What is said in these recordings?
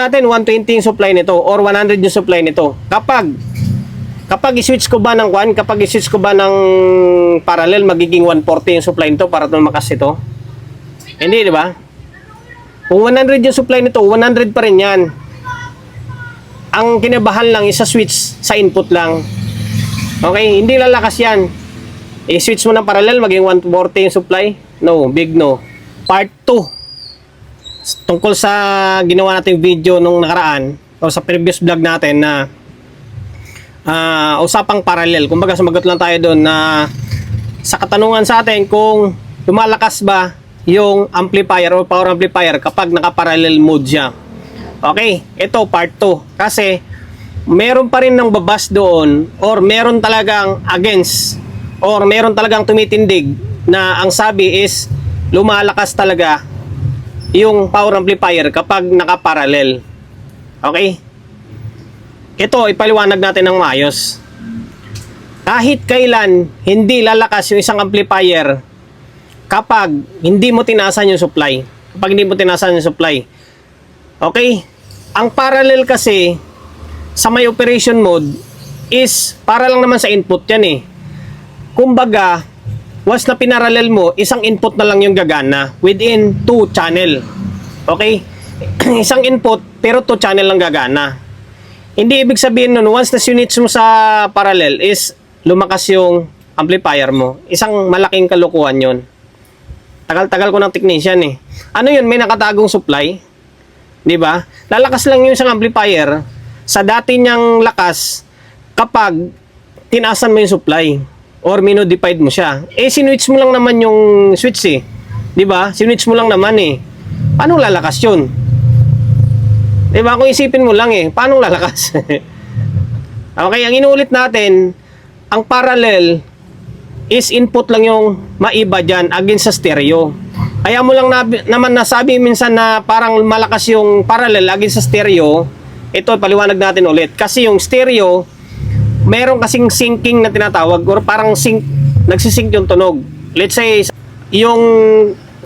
natin 120 yung supply nito or 100 yung supply nito. Kapag i-switch ko ba ng kapag i-switch ko ba ng parallel, magiging 140 yung supply nito para tumakas ito. Hindi, di ba? Kung 100 yung supply nito, 100 pa rin yan. Ang kinabahan lang is sa switch, sa input lang. Okay, hindi lalakas yan. I-switch mo ng parallel, maging 140 yung supply. No, big no. Part 2. Tungkol sa ginawa nating video nung nakaraan o sa previous vlog natin na usapang parallel. Kumbaga sumagot lang tayo doon na sa katanungan sa atin kung lumalakas ba yung amplifier o power amplifier kapag naka-parallel mode siya. Okay, ito part 2. Kasi meron pa rin ng babas doon or meron talagang against or meron talagang tumitindig na ang sabi is lumalakas talaga yung power amplifier kapag naka-parallel. Okay? Ito, ipaliwanag natin ng maayos. Kahit kailan hindi lalakas yung isang amplifier kapag hindi mo tinasan yung supply. Kapag hindi mo tinasan yung supply. Okay? Ang parallel kasi sa may operation mode is para lang naman sa input yan eh. Kumbaga, once na pinarallel mo, isang input na lang yung gagana within 2 channel. Okay? Isang input pero 2 channel lang gagana. Hindi ibig sabihin nun, once na units mo sa parallel is lumakas yung amplifier mo. Isang malaking kalukuhan yon. Tagal-tagal ko ng technician eh. Ano yun? May nakatagong supply. Di ba? Lalakas lang yung isang amplifier sa dati niyang lakas kapag tinasan mo yung supply. Or minodified mo siya. Eh, sinwitch mo lang naman yung switch eh. Diba? Sinwitch mo lang naman eh. Paano lalakas yun? Diba? Kung isipin mo lang eh. Paano lalakas? Okay, ang inuulit natin, ang parallel is input lang yung maiba dyan against sa stereo. Kaya mo lang naman nasabi minsan na parang malakas yung parallel against sa stereo. Ito, paliwanag natin ulit. Kasi yung stereo, meron kasing syncing na tinatawag or parang nagsisync yung tunog. Let's say, yung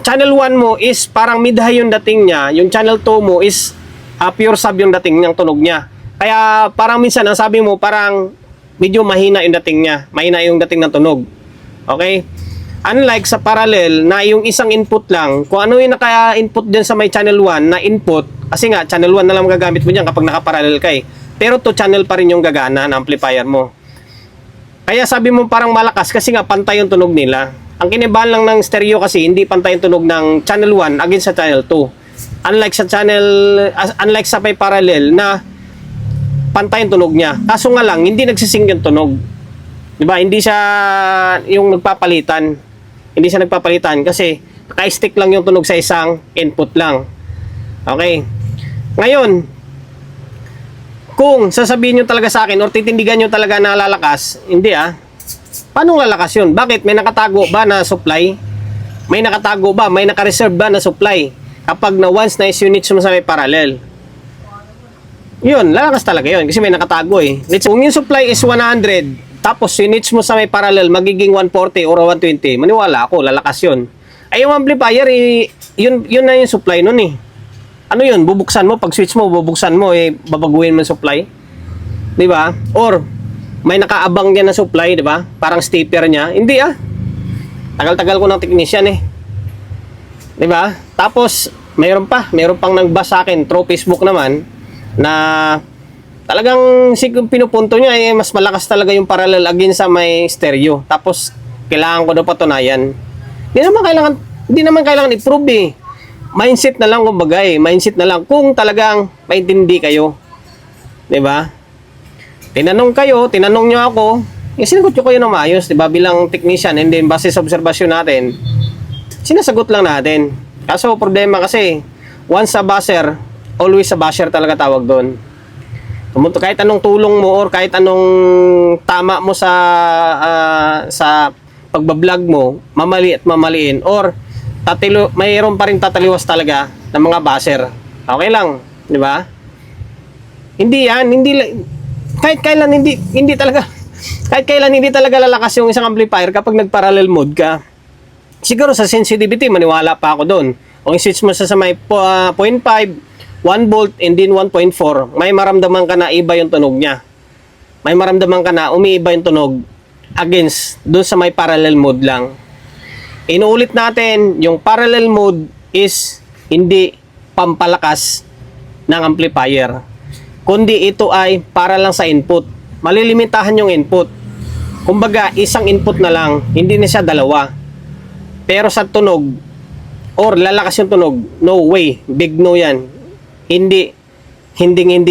channel 1 mo is parang mid-high yung dating niya, yung channel 2 mo is pure sub yung dating ng tunog niya. Kaya parang minsan, ang sabi mo, parang medyo mahina yung dating niya, mahina yung dating ng tunog. Okay? Unlike sa parallel na yung isang input lang, kung ano yung naka-input din sa may channel 1 na input, kasi nga, channel 1 na lang magagamit mo dyan kapag naka-parallel ka eh. Pero 2 channel pa rin yung gagana na amplifier mo. Kaya sabi mo parang malakas kasi nga pantay yung tunog nila. Ang kinibahan lang ng stereo kasi hindi pantay yung tunog ng channel 1 against sa channel 2. Unlike sa may parallel na pantay yung tunog niya. Kaso nga lang hindi nagsising yung tunog. 'Di ba? Hindi siya yung nagpapalitan. Hindi siya nagpapalitan kasi naka-stick lang yung tunog sa isang input lang. Okay. Ngayon, kung sasabihin nyo talaga sa akin or titindigan nyo talaga na lalakas, hindi paano lalakas yun? Bakit? May nakatago ba na supply? May nakatago ba? May nakareserve ba na supply? Kapag na once na is-units mo sa may parallel. Yun, lalakas talaga yun kasi may nakatago eh. Kung yung supply is 100, tapos units mo sa may parallel, magiging 140 or 120, maniwala ako, lalakas yun. Ay yung amplifier, yun na yung supply nun eh. Ano yun? Bubuksan mo, pag switch mo, bubuksan mo, babaguhin mo yung supply. Di ba? Or, may nakaabang dyan na supply, di ba? Parang stepper niya. Hindi Tagal-tagal ko ng technician eh. Di ba? Tapos, mayroon pang nagbasa sa akin, through Facebook naman, na talagang pinupunto niya mas malakas talaga yung parallel against sa may stereo. Tapos, kailangan ko daw patunayan. Hindi naman kailangan i-prove eh. Mindset na lang kumbaga mindset na lang kung talagang maintindi kayo. 'Di ba? Tinanong niyo ako, sinagot ko kayo ng maayos, 'di ba? Bilang technician and then base sa obserbasyon natin, sinasagot lang natin. Kaso problema kasi, once a basher, always a basher talaga tawag doon. Kahit anong tulong mo or kahit anong tama mo sa pagbablog mo, mamali at mamaliin or mayroon pa rin tataliwas talaga ng mga basher. Okay lang, di ba? Kahit kailan hindi talaga lalakas yung isang amplifier kapag nag-parallel mode ka. Siguro sa sensitivity, maniwala pa ako doon. Kung i-switch mo sa may 0.5 1 volt and then 1.4, may maramdaman ka na iba yung tunog niya. May maramdaman ka na umiiba yung tunog against dun sa may parallel mode lang. Inuulit natin, yung parallel mode is hindi pampalakas ng amplifier, kundi ito ay para lang sa input. Malilimitahan yung input. Kumbaga, isang input na lang, hindi na siya dalawa. Pero sa tunog, or lalakas yung tunog, no way, big no yan. Hindi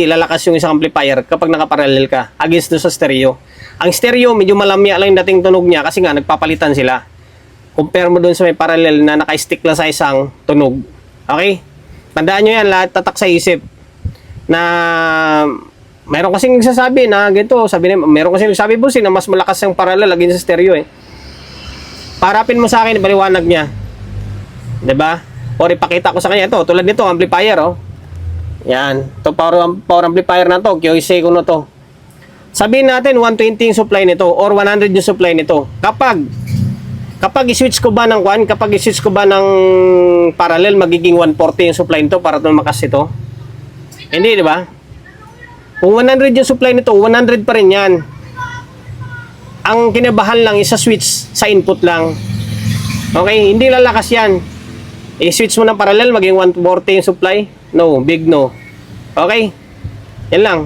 lalakas yung isang amplifier kapag nakaparallel ka against do sa stereo. Ang stereo, medyo malamya lang yung dating tunog niya kasi nga nagpapalitan sila. Compare mo dun sa may parallel na naka-stick lang sa isang tunog. Okay? Tandaan nyo yan, lahat tatak sa isip. Na meron kasing nagsasabi na ganito, meron kasing nagsabi boss na mas malakas yung parallel against sa stereo eh. Parapin mo sa akin, ibaliwanag niya. 'Di ba? O ipakita ko sa kanya ito, tulad nito, amplifier oh. Yan, to power amplifier na to, QC ko na to. Sabihin natin 120 yung supply nito or 100 yung supply nito. Kapag i-switch ko ba ng parallel, magiging 140 yung supply nito para tumakas ito. Hindi, di ba? Kung 100 yung supply nito, 100 pa rin yan. Ang kinabahan lang is sa switch, sa input lang. Okay, hindi lalakas yan. I-switch mo ng parallel, maging 140 yung supply. No, big no. Okay? Yan lang.